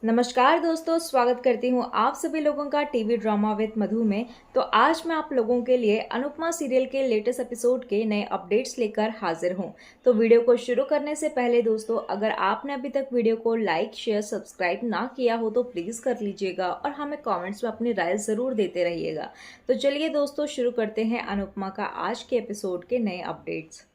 नमस्कार दोस्तों, स्वागत करती हूँ आप सभी लोगों का टीवी ड्रामा विद मधु में। तो आज मैं आप लोगों के लिए अनुपमा सीरियल के लेटेस्ट एपिसोड के नए अपडेट्स लेकर हाजिर हूँ। तो वीडियो को शुरू करने से पहले दोस्तों, अगर आपने अभी तक वीडियो को लाइक शेयर सब्सक्राइब ना किया हो तो प्लीज़ कर लीजिएगा और हमें कॉमेंट्स में अपनी राय ज़रूर देते रहिएगा। तो चलिए दोस्तों, शुरू करते हैं अनुपमा का आज के एपिसोड के नए अपडेट्स।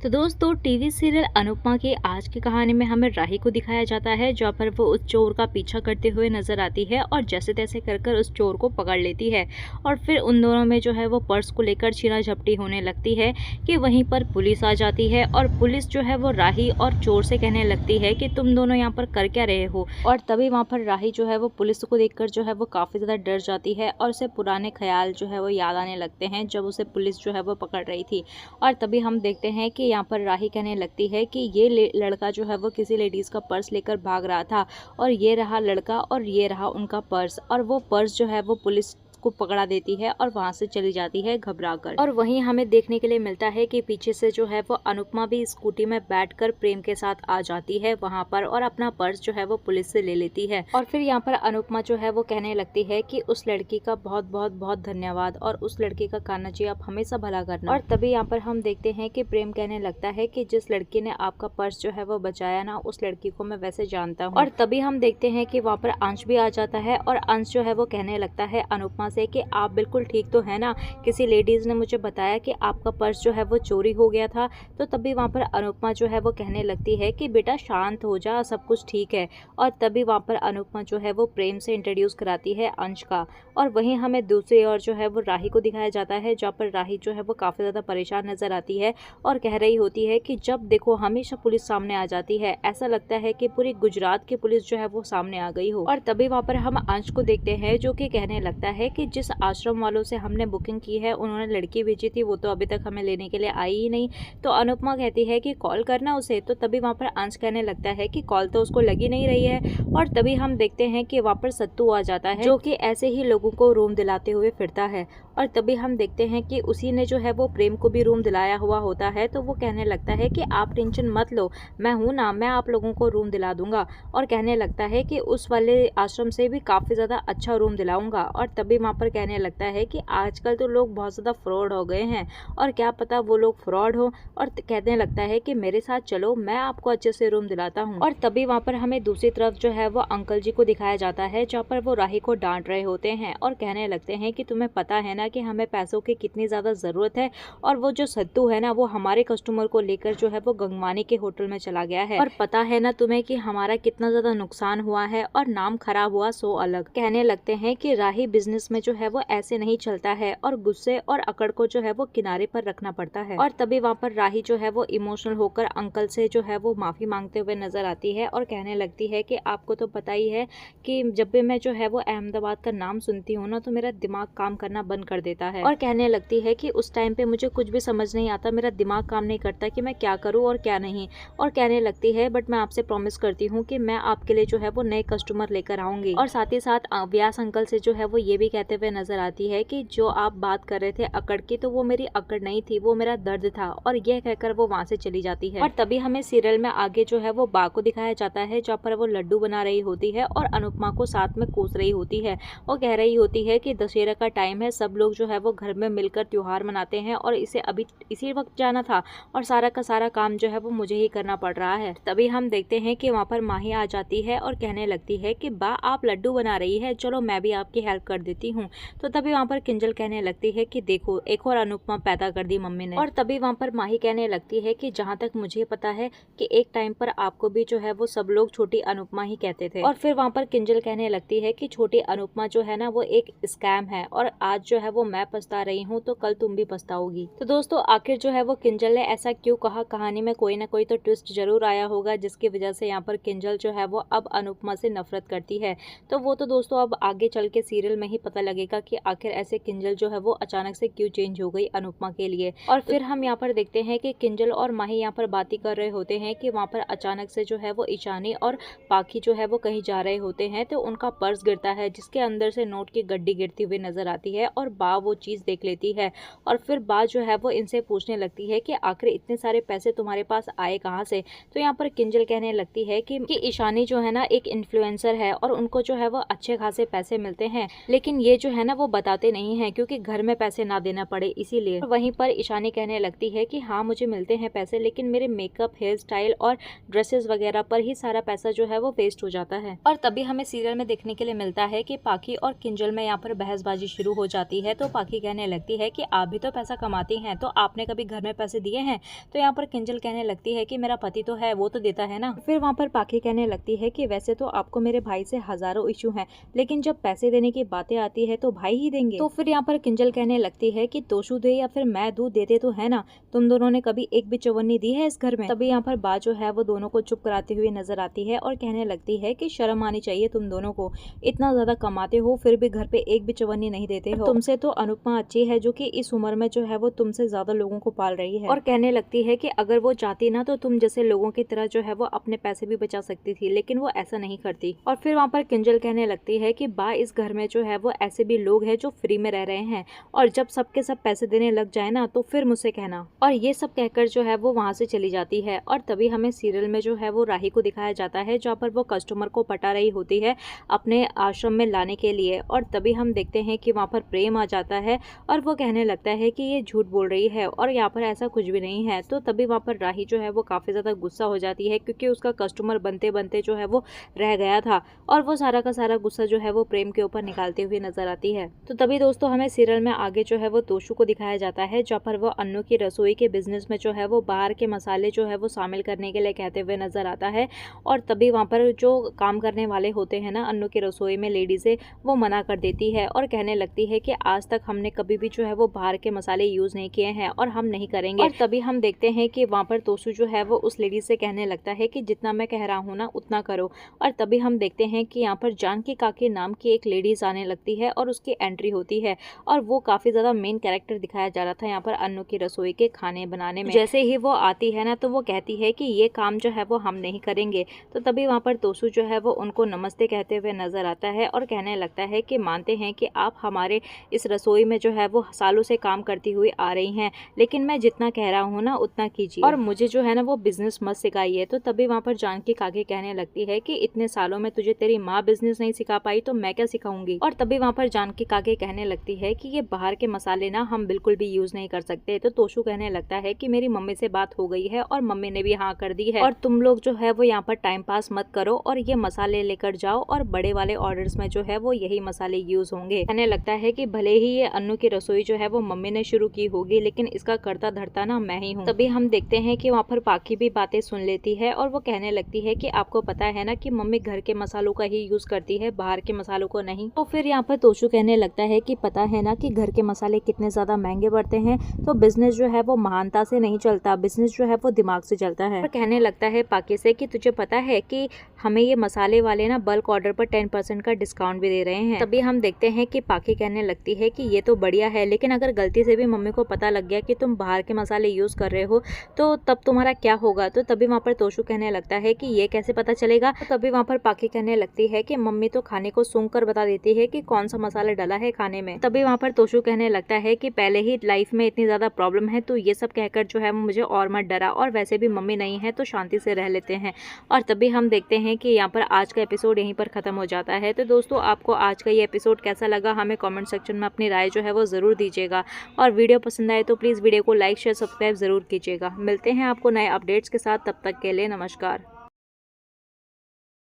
तो दोस्तों टीवी सीरियल अनुपमा की आज की कहानी में हमें राही को दिखाया जाता है, जहाँ पर वो उस चोर का पीछा करते हुए नजर आती है और जैसे तैसे कर उस चोर को पकड़ लेती है। और फिर उन दोनों में जो है वो पर्स को लेकर छीना झपटी होने लगती है कि वहीं पर पुलिस आ जाती है और पुलिस जो है वो राही और चोर से कहने लगती है कि तुम दोनों यहाँ पर कर क्या रहे हो। और तभी वहाँ पर राही जो है वो पुलिस को देखकर जो है वो काफ़ी ज़्यादा डर जाती है और उसे पुराने ख्याल जो है वो याद आने लगते हैं जब उसे पुलिस जो है वो पकड़ रही थी। और तभी हम देखते हैं कि यहाँ पर राही कहने लगती है कि ये लड़का जो है वो किसी लेडीज़ का पर्स लेकर भाग रहा था और ये रहा लड़का और ये रहा उनका पर्स। और वो पर्स जो है वो पुलिस को पकड़ा देती है और वहां से चली जाती है घबराकर। और वहीं हमें देखने के लिए मिलता है कि पीछे से जो है वो अनुपमा भी स्कूटी में बैठकर प्रेम के साथ आ जाती है वहां पर और अपना पर्स जो है वो पुलिस से ले लेती है। और फिर यहाँ पर अनुपमा जो है वो कहने लगती है कि उस लड़की का बहुत बहुत बहुत धन्यवाद और उस लड़की का कहना चाहिए आप हमेशा भला करना। और तभी यहाँ पर हम देखते हैं कि प्रेम कहने लगता है कि जिस लड़की ने आपका पर्स जो है वो बचाया ना, उस लड़की को मैं वैसे जानता हूँ। और तभी हम देखते हैं कि वहाँ पर अंश भी आ जाता है और अंश जो है वो कहने लगता है अनुपमा से कि आप बिल्कुल ठीक तो है ना, किसी लेडीज ने मुझे बताया कि आपका पर्स जो है वो चोरी हो गया था। तो तभी वहाँ पर अनुपमा जो है वो कहने लगती है कि बेटा शांत हो जा, सब कुछ ठीक है। और तभी वहाँ पर अनुपमा जो है वो प्रेम से इंट्रोड्यूस कराती है अंश का। और वहीं हमें दूसरी ओर जो है वो राही को दिखाया जाता है, जहाँ पर राही जो है वो काफ़ी ज़्यादा परेशान नजर आती है और कह रही होती है कि जब देखो हमेशा पुलिस सामने आ जाती है, ऐसा लगता है कि पूरी गुजरात की पुलिस जो है वो सामने आ गई हो। और तभी वहाँ पर हम अंश को देखते हैं जो कि कहने लगता है कि जिस आश्रम वालों से हमने बुकिंग की है, उन्होंने लड़की भेजी थी, वो तो अभी तक हमें लेने के लिए आई ही नहीं। तो अनुपमा कहती है कि कॉल करना उसे। तो तभी वहाँ पर अंश कहने लगता है कि कॉल तो उसको लगी नहीं रही है। और तभी हम देखते हैं कि वहाँ पर सत्तू आ जाता है जो कि ऐसे ही लोगों को रूम दिलाते हुए फिरता है। और तभी हम देखते हैं कि उसी ने जो है वो प्रेम को भी रूम दिलाया हुआ होता है। तो वो कहने लगता है कि आप टेंशन मत लो, मैं हूँ ना, मैं आप लोगों को रूम दिला दूंगा। और कहने लगता है कि उस वाले आश्रम से भी काफ़ी ज़्यादा अच्छा रूम दिलाऊंगा। और तभी वहाँ पर कहने लगता है कि आजकल तो लोग बहुत ज़्यादा फ्रॉड हो गए हैं और क्या पता वो लोग फ्रॉड हो। और कहने लगता है कि मेरे साथ चलो, मैं आपको अच्छे से रूम दिलाता हूँ। और तभी वहाँ पर हमें दूसरी तरफ जो है वो अंकल जी को दिखाया जाता है, जहाँ पर वो राही को डांट रहे होते हैं और कहने लगते हैं कि तुम्हें पता है ना कि हमें पैसों की कितनी ज़्यादा ज़रूरत है और वो जो सत्तू है ना, वो हमारे कस्टमर को लेकर जो है वो गंगवानी के होटल में चला गया है। और पता है ना तुम्हें कि हमारा कितना ज़्यादा नुकसान हुआ है और नाम खराब हुआ सो अलग। कहने लगते हैं कि राही बिजनेस में जो है वो ऐसे नहीं चलता है और गुस्से और अकड़ को जो है वो किनारे पर रखना पड़ता है। और तभी वहाँ पर राही जो है वो इमोशनल होकर अंकल से जो है वो माफी मांगते हुए नजर आती है और कहने लगती है कि आपको तो पता ही है कि जब भी मैं जो है वो अहमदाबाद का नाम सुनती हूँ ना, तो मेरा दिमाग काम करना बंद कर देता है। और कहने लगती है कि उस टाइम पे मुझे कुछ भी समझ नहीं आता, मेरा दिमाग काम नहीं करता कि मैं क्या करूँ और क्या नहीं। और कहने लगती है बट मैं आपसे प्रॉमिस करती हूँ कि मैं आपके लिए जो है वो नए कस्टमर लेकर आऊंगी। और साथ ही साथ व्यास अंकल से जो है वो ये भी कहते हुए नजर आती है कि जो आप बात कर रहे थे अकड़ की, तो वो मेरी अकड़ नहीं थी, वो मेरा दर्द था। और यह कहकर वो वहां से चली जाती है। और तभी हमें सीरियल में आगे जो है वो बा को दिखाया जाता है, जहाँ पर वो लड्डू बना रही होती है और अनुपमा को साथ में कोस रही होती है और कह रही होती है कि दशहरा का टाइम है, सब लोग जो है वो घर में मिलकर त्योहार मनाते हैं और इसे अभी इसी वक्त जाना था और सारा का सारा काम जो है वो मुझे ही करना पड़ रहा है। तभी हम देखते हैं कि वहाँ पर माही आ जाती है और कहने लगती है कि बा आप लड्डू बना रही है, चलो मैं भी आपकी हेल्प कर देती हूँ। तो तभी वहाँ पर किंजल कहने लगती है कि देखो एक और अनुपमा पैदा कर दी मम्मी ने। और तभी वहाँ पर माही कहने लगती है कि जहाँ तक मुझे पता है कि एक टाइम पर आपको भी जो है वो सब लोग छोटी अनुपमा ही कहते थे। और फिर वहाँ पर किंजल कहने लगती है कि छोटी अनुपमा जो है ना वो एक स्कैम है और आज जो है वो मैं पछता रही हूँ तो कल तुम भी पछताओगी। तो दोस्तों आखिर जो है वो किंजल ने ऐसा क्यों कहा, कहानी में कोई ना कोई तो ट्विस्ट जरूर आया होगा जिसकी वजह से यहाँ पर किंजल जो है वो अब अनुपमा से नफरत करती है। तो वो तो दोस्तों अब आगे चल के सीरियल में ही पता पता लगेगा कि आखिर ऐसे किंजल जो है वो अचानक से क्यों चेंज हो गई अनुपमा के लिए। और फिर हम यहाँ पर देखते हैं कि किंजल और माही यहाँ पर बातें कर रहे होते हैं कि वहाँ पर अचानक से जो है वो ईशानी और पाखी जो है वो कहीं जा रहे होते हैं, तो उनका पर्स गिरता है जिसके अंदर से नोट की गड्डी गिरती हुई नजर आती है और बा वो चीज देख लेती है। और फिर बा जो है वो इनसे पूछने लगती है कि आखिर इतने सारे पैसे तुम्हारे पास आए कहाँ से। तो यहाँ पर किंजल कहने लगती है कि ईशानी जो है ना एक इन्फ्लुएंसर है और उनको जो है वो अच्छे खासे पैसे मिलते हैं, लेकिन ये जो है ना वो बताते नहीं है क्योंकि घर में पैसे ना देना पड़े इसीलिए। वहीं पर ईशानी कहने लगती है कि हाँ मुझे मिलते हैं पैसे, लेकिन मेरे मेकअप, हेयर स्टाइल और ड्रेसेस वगैरह पर ही सारा पैसा जो है वो वेस्ट हो जाता है। और तभी हमें सीरियल में देखने के लिए मिलता है कि पाखी और किंजल में यहाँ पर बहसबाजी शुरू हो जाती है। तो पाखी कहने लगती है कि आप भी तो पैसा कमाती हैं, तो आपने कभी घर में पैसे दिए हैं। तो यहाँ पर किंजल कहने लगती है कि मेरा पति तो है, वो तो देता है ना। फिर वहाँ पर पाखी कहने लगती है कि वैसे तो आपको मेरे भाई से हजारों इशू हैं, लेकिन जब पैसे देने की बातें आती है तो भाई ही देंगे। तो फिर यहाँ पर किंजल कहने लगती है कि तोशु दे या फिर मैं दूध देते तो है ना, तुम दोनों ने कभी एक भी चवन्नी दी है इस घर में। तभी यहाँ पर बा जो है वो दोनों को चुप कराती हुई नजर आती है और कहने लगती है कि शर्म आनी चाहिए तुम दोनों को, इतना ज्यादा कमाते हो फिर भी घर पे एक भी चवन्नी नहीं देते हो। तुमसे तो अनुपमा अच्छी है जो कि इस उम्र में जो है वो तुमसे ज्यादा लोगों को पाल रही है। और कहने लगती है कि अगर वो चाहती ना तो तुम जैसे लोगों की तरह जो है वो अपने पैसे भी बचा सकती थी, लेकिन वो ऐसा नहीं करती। और फिर वहाँ पर किंजल कहने लगती है कि बा इस घर में जो है वो ऐसे भी लोग हैं जो फ्री में रह रहे हैं, और जब सबके सब पैसे देने लग जाए ना तो फिर मुझसे कहना। और ये सब कहकर जो है वो वहाँ से चली जाती है। और तभी हमें सीरियल में जो है वो राही को दिखाया जाता है जहाँ पर वो कस्टमर को पटा रही होती है अपने आश्रम में लाने के लिए। और तभी हम देखते हैं कि वहाँ पर प्रेम आ जाता है और वो कहने लगता है कि ये झूठ बोल रही है और यहाँ पर ऐसा कुछ भी नहीं है। तो तभी वहाँ पर राही जो है वो काफ़ी ज़्यादा गुस्सा हो जाती है क्योंकि उसका कस्टमर बनते बनते जो है वो रह गया था, और वो सारा का सारा गुस्सा जो है वो प्रेम के ऊपर निकालते हुए नजर आती है। तो तभी दोस्तों हमें सीरियल में आगे जो है वो तोशु को दिखाया जाता है जहाँ पर वो अन्नू की रसोई के बिजनेस में जो है वो बाहर के मसाले जो है वो शामिल करने के लिए कहते हुए नजर आता है। और तभी वहाँ पर जो काम करने वाले होते हैं ना अन्नू की रसोई में लेडीज़ें, वो मना कर देती है और कहने लगती है कि आज तक हमने कभी भी जो है वो बाहर के मसाले यूज़ नहीं किए हैं और हम नहीं करेंगे। और तभी हम देखते हैं कि वहाँ पर तोशु जो है वो उस लेडी से कहने लगता है कि जितना मैं कह रहा हूँ ना उतना करो। और तभी हम देखते हैं कि यहाँ पर जानकी काकी नाम की एक लेडीज़ आने लगती है और उसकी एंट्री होती है, और वो काफ़ी ज़्यादा मेन कैरेक्टर दिखाया जा रहा था यहाँ पर अन्नू की रसोई के खाने बनाने में। जैसे ही वो आती है ना तो वो कहती है कि ये काम जो है वो हम नहीं करेंगे। तो तभी वहाँ पर तोशु जो है वो उनको नमस्ते कहते हुए नजर आता है और कहने लगता है कि मानते हैं कि आप हमारे इस रसोई में जो है वो सालों से काम करती हुई आ रही हैं, लेकिन मैं जितना कह रहा हूँ ना उतना कीजिए और मुझे जो है ना वो बिजनेस मत सिखाइए। तो तभी वहाँ पर जानकी काकी कहने लगती है कि इतने सालों में तुझे तेरी माँ बिजनेस नहीं सिखा पाई तो मैं क्या सिखाऊंगी। और तभी वहाँ पर जानकी काकी कहने लगती है कि ये बाहर के मसाले ना हम बिल्कुल भी यूज नहीं कर सकते। तो तोशु कहने लगता है कि मेरी मम्मी से बात हो गई है और मम्मी ने भी हाँ कर दी है, और तुम लोग जो है वो यहाँ पर टाइम पास मत करो और ये मसाले लेकर जाओ और बड़े वाले ऑर्डर्स में जो है वो यही मसाले यूज होंगे। कहने लगता है कि भले ही ये अन्नू की रसोई जो है वो मम्मी ने शुरू की होगी, लेकिन इसका करता धरता ना मैं ही हूँ। तभी हम देखते हैं कि वहाँ पर पाखी भी बातें सुन लेती है और वो कहने लगती है कि आपको पता है ना कि मम्मी घर के मसालों का ही यूज करती है, बाहर के मसालों को नहीं। तो फिर यहाँ पर तोशु कहने लगता है कि पता है ना कि घर के मसाले कितने ज्यादा महंगे पड़ते हैं, तो बिजनेस जो है वो महानता से नहीं चलता, बिजनेस जो है वो दिमाग से चलता है। और कहने लगता है पाकी से कि तुझे पता है कि हमें ये मसाले वाले ना बल्क ऑर्डर पर 10% का डिस्काउंट भी दे रहे हैं। तभी हम देखते हैं कि पाकी कहने लगती है कि ये तो बढ़िया है, लेकिन अगर गलती से भी मम्मी को पता लग गया कि तुम बाहर के मसाले यूज कर रहे हो तो तब तुम्हारा क्या होगा। तो तभी वहाँ पर तोशु कहने लगता है कि ये कैसे पता चलेगा। तो तभी वहाँ पर पाकी कहने लगती है कि मम्मी तो खाने को सूंघ कर बता देती है कि कौन सा मसाला डाला है खाने में। तभी वहाँ पर तोशु कहने लगता है कि पहले ही लाइफ में इतनी ज्यादा प्रॉब्लम है तो ये सब कहकर जो है मुझे और मत डरा, और वैसे भी मम्मी नहीं है तो शांति से रह लेते हैं। और तभी हम देखते हैं कि यहाँ पर आज का एपिसोड यहीं पर खत्म हो जाता है। तो दोस्तों आपको आज का ये एपिसोड कैसा लगा हमें कमेंट सेक्शन में अपनी राय जो है वो जरूर दीजिएगा, और वीडियो पसंद आए तो प्लीज़ वीडियो को लाइक शेयर सब्सक्राइब जरूर कीजिएगा। मिलते हैं आपको नए अपडेट्स के साथ, तब तक के लिए नमस्कार।